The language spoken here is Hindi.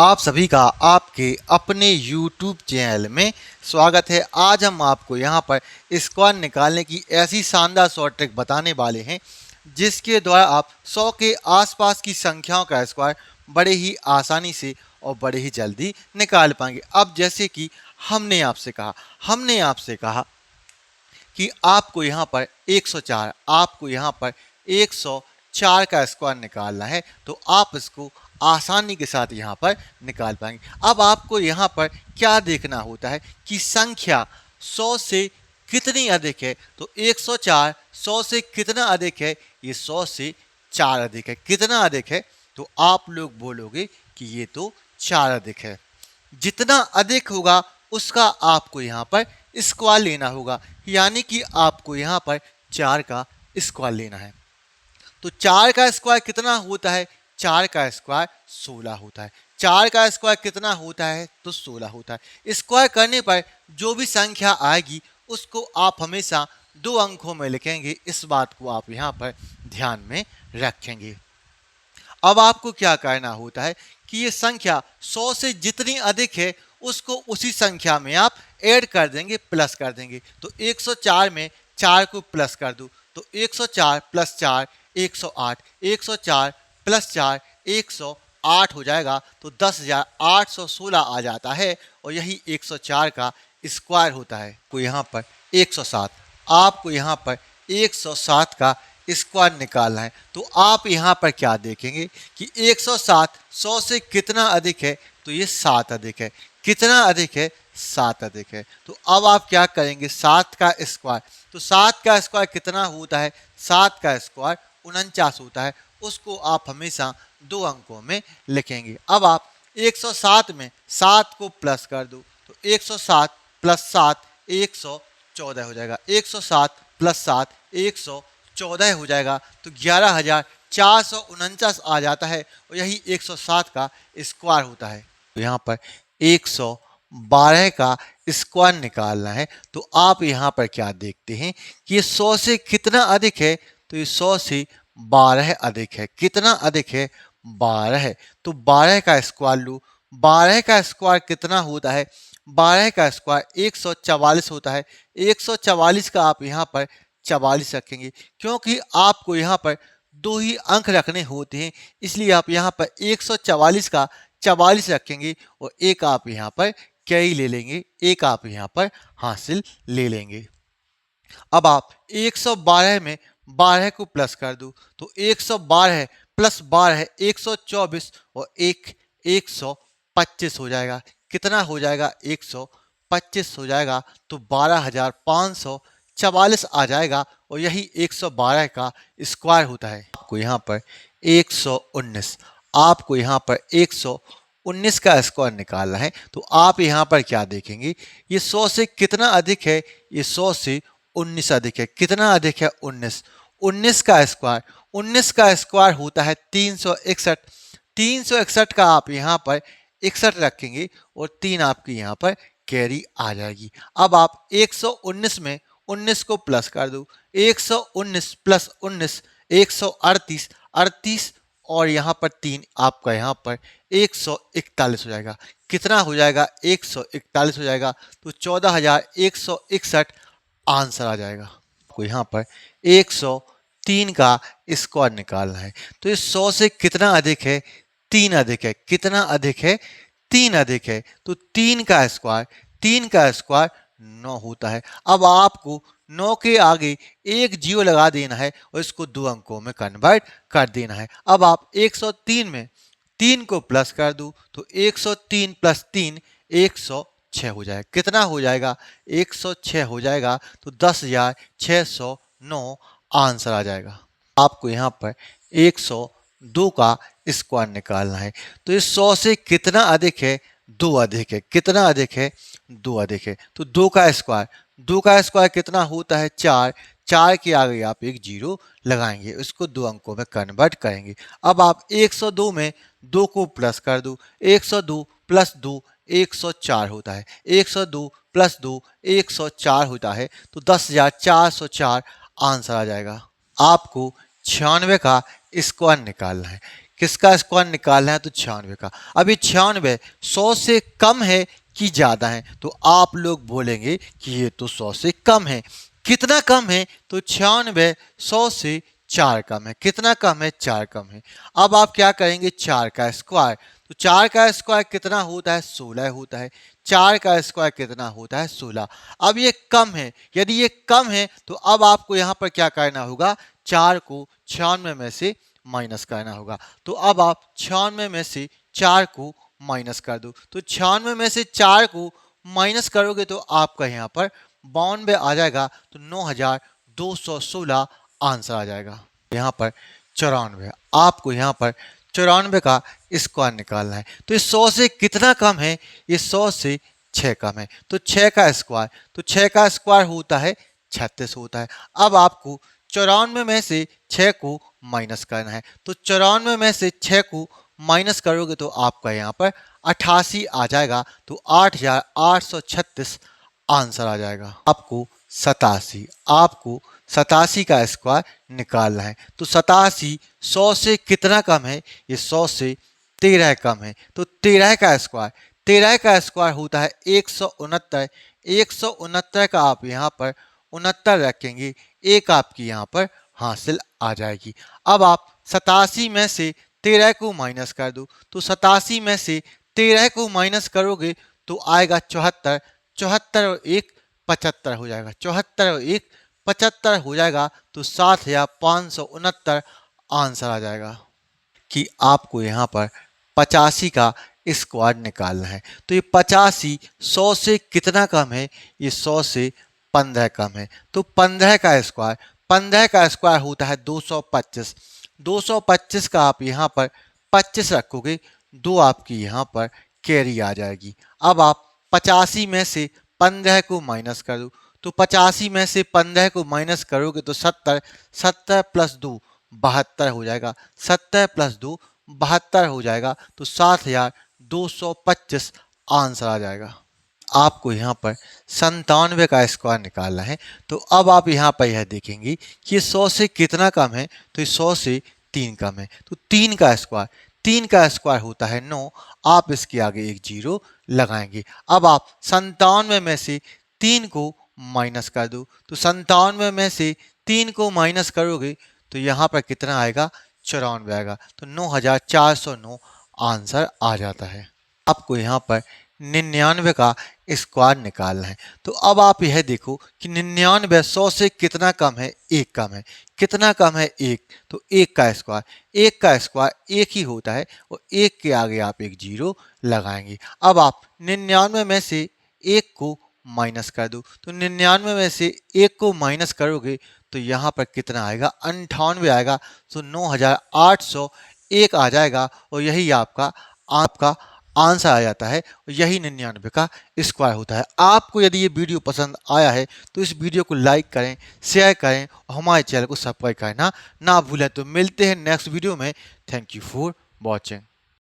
आप सभी का आपके अपने YouTube चैनल में स्वागत है। आज हम आपको यहाँ पर स्क्वायर निकालने की ऐसी शानदार शॉर्ट ट्रिक बताने वाले हैं जिसके द्वारा आप 100 के आसपास की संख्याओं का स्क्वायर बड़े ही आसानी से और बड़े ही जल्दी निकाल पाएंगे। अब जैसे कि हमने आपसे कहा कि आपको यहाँ पर 104 का स्क्वायर निकालना है, तो आप इसको आसानी के साथ यहाँ पर निकाल पाएंगे। अब आपको यहाँ पर क्या देखना होता है कि संख्या 100 से कितनी अधिक है। तो 104 100 से कितना अधिक है, ये 100 से 4 अधिक है। कितना अधिक है, तो आप लोग बोलोगे कि ये तो 4 अधिक है। जितना अधिक होगा उसका आपको यहाँ पर स्क्वायर लेना होगा, यानी कि आपको यहाँ पर 4 का स्क्वायर लेना है। तो 4 का स्क्वायर कितना होता है, 4 का स्क्वायर 16 होता है। 4 का स्क्वायर कितना होता है, तो 16 होता है। स्क्वायर करने पर जो भी संख्या आएगी उसको आप हमेशा 2 अंकों में लिखेंगे। इस बात को आप यहाँ पर ध्यान में रखेंगे। अब आपको क्या करना होता है कि ये संख्या 100 से जितनी अधिक है उसको उसी संख्या में आप ऐड कर देंगे, प्लस कर देंगे। तो 104 में 4 को प्लस कर दूं तो 104 प्लस 4 108, 104 प्लस 4 108 हो जाएगा। तो 10,816 आ जाता है और यही 104 का स्क्वायर होता है। को यहाँ पर 107, आपको यहाँ पर 107 का स्क्वायर निकालना है। तो आप यहाँ पर क्या देखेंगे कि 107 100 से कितना अधिक है, तो ये 7 अधिक है। कितना अधिक है, 7 अधिक है। तो अब आप क्या करेंगे, 7 का स्क्वायर। तो 7 का स्क्वायर कितना होता है, 7 का स्क्वायर 49 होता है। उसको आप हमेशा 2 अंकों में लिखेंगे। अब आप 107 में 7 को प्लस कर दो तो 107 प्लस 7 114 हो जाएगा। 107 प्लस 7 114 हो जाएगा। तो 11,449 आ जाता है और यही 107 का स्क्वायर होता है। तो यहाँ पर 112 का स्क्वायर निकालना है। तो आप यहाँ पर क्या देखते हैं कि ये 100 से कितना अधिक है, तो ये 100 से 12 अधिक है। कितना अधिक है, 12 है। तो 12 का स्क्वायर लो। 12 का स्क्वायर कितना होता है, 12 का स्क्वायर 144 होता है। 144 का आप यहाँ पर 44 रखेंगे, क्योंकि आपको यहाँ पर 2 ही अंक रखने होते हैं, इसलिए आप यहाँ पर 144 का 44 रखेंगे और एक आप यहाँ पर कैरी ले लेंगे, एक आप यहाँ पर हासिल ले लेंगे। अब आप 112 में 12 को प्लस कर दो तो 112 प्लस 12 124 और 125 हो जाएगा। कितना हो जाएगा, 125 हो जाएगा। तो 12,544 आ जाएगा और यही 112 का स्क्वायर होता है। आपको यहाँ पर 119, आपको यहाँ पर 119 का स्क्वायर निकालना है। तो आप यहाँ पर क्या देखेंगे, ये 100 से कितना अधिक है, ये 100 से 19 अधिक है। कितना अधिक है, 19। 19 का स्क्वायर, 19 का स्क्वायर होता है 361। 361 का आप यहाँ पर 61 रखेंगे और 3 आपकी यहाँ पर कैरी आ जाएगी। अब आप 119 में 19 को प्लस कर दो। 119 प्लस 19 138, 38 और यहाँ पर 3 आपका यहाँ पर 141 हो जाएगा। कितना हो जाएगा, 141 हो जाएगा। तो 14,161 आंसर आ जाएगा। आपको यहाँ पर 103 का स्क्वायर निकालना है। तो ये 100 से कितना अधिक है, 3 अधिक है। कितना अधिक है, 3 अधिक है। तो 3 का स्क्वायर 9 होता है। अब आपको 9 के आगे एक जीरो लगा देना है और इसको 2 अंकों में कन्वर्ट कर देना है। अब आप 103 में 3 को प्लस कर दो तो 103 प्लस 3 106 हो जाएगा। कितना हो जाएगा, 106 हो जाएगा। तो 10,609 आंसर आ जाएगा। आपको यहाँ पर 102 का स्क्वायर निकालना है। तो ये 100 से कितना अधिक है, 2 अधिक है। कितना अधिक है, 2 अधिक है। तो 2 का स्क्वायर, 2 का स्क्वायर कितना होता है, 4। 4 के आगे आप एक जीरो लगाएंगे, इसको 2 अंकों में कन्वर्ट करेंगे। अब आप 102 में 2 को प्लस कर दो। 102 प्लस 2 104 होता है। 102 प्लस 2 104 होता है। तो 10,404 आंसर आ जाएगा। आपको 96 का स्क्वायर निकालना है। किसका स्क्वायर निकालना है? तो 96 का। अब ये 96 100 से कम है कि ज़्यादा है? तो आप लोग बोलेंगे कि ये तो 100 से कम है। कितना कम है? तो 96 100 से 4 कम है। कितना कम है? 4 कम है। अब आप क्या करेंगे? 4 का स्क्वायर। तो 4 का स्क्वायर कितना होता है? 16 होता है। 4 का स्क्वायर कितना होता है? 16। अब ये कम है, यदि ये कम है तो अब आपको यहाँ पर क्या करना होगा? 4 को 96 में से माइनस करना होगा। तो अब आप 96 में से 4 को माइनस कर दो। तो 96 में से 4 को माइनस करोगे तो आपका यहाँ पर 92 आ जाएगा। तो 9216 आंसर आ जाएगा। यहाँ पर 94, आपको यहाँ पर 94 का स्क्वायर निकालना है। तो ये 100 से कितना कम है? ये 100 से 6 कम है। तो 6 का स्क्वायर, तो 6 का स्क्वायर होता है 36 होता है। अब आपको 94 में से 6 को माइनस करना है। तो 94 में से 6 को माइनस करोगे तो आपका यहाँ पर 88 आ जाएगा। तो 8836 आंसर आ जाएगा। आपको 87 का स्क्वायर निकालना है। तो 87 100 से कितना कम है? ये 100 से 13 कम है। तो 13 का स्क्वायर होता है 169। 169 का आप यहाँ पर 69 रखेंगे, एक आपकी यहाँ पर हासिल आ जाएगी। अब आप 87 में से 13 को माइनस कर दो। तो 87 में से 13 को माइनस करोगे तो आएगा 74। 74 और 1 75 हो जाएगा। 74 और 1 75 हो जाएगा। तो 7569 आंसर आ जाएगा। कि आपको यहाँ पर 85 का स्क्वायर निकालना है। तो ये 85 100 से कितना कम है? ये 100 से 15 कम है। तो 15 का स्क्वायर होता है 225। 225 का आप यहाँ पर 25 रखोगे, 2 आपकी यहाँ पर कैरी आ जाएगी। अब आप 85 में से 15 को माइनस कर दो। तो 85 में से 15 को माइनस करोगे तो 70। 70 प्लस 2 72 हो जाएगा। 70 प्लस 2 72 हो जाएगा। तो 7225 आंसर आ जाएगा। आपको यहाँ पर 97 का स्क्वायर निकालना है। तो अब आप यहाँ पर यह देखेंगे कि ये 100 से कितना कम है? तो ये 100 से 3 कम है। तो 3 का स्क्वायर होता है 9। आप इसके आगे एक 0 लगाएंगे। अब आप 97 में से 3 को माइनस कर दो। तो 97 में से 3 को माइनस करोगे तो यहाँ पर कितना आएगा? 94 आएगा। तो 9409 आंसर आ जाता है। आपको यहाँ पर 99 का स्क्वायर निकालना है। तो अब आप यह देखो कि 99 100 से कितना कम है? 1 कम है। कितना कम है? 1। तो 1 का स्क्वायर 1 ही होता है और 1 के आगे आप एक 0 लगाएंगे। अब आप 99 में से 1 को माइनस कर दो। तो 99 में से 1 को माइनस करोगे तो यहाँ पर कितना आएगा? 98 आएगा। तो 9801 आ जाएगा और यही आपका आंसर आ जाता है। और यही 99 का स्क्वायर होता है। आपको यदि ये वीडियो पसंद आया है तो इस वीडियो को लाइक करें, शेयर करें और हमारे चैनल को सब्सक्राइब करना ना भूलें। तो मिलते हैं नेक्स्ट वीडियो में। Thank you for watching.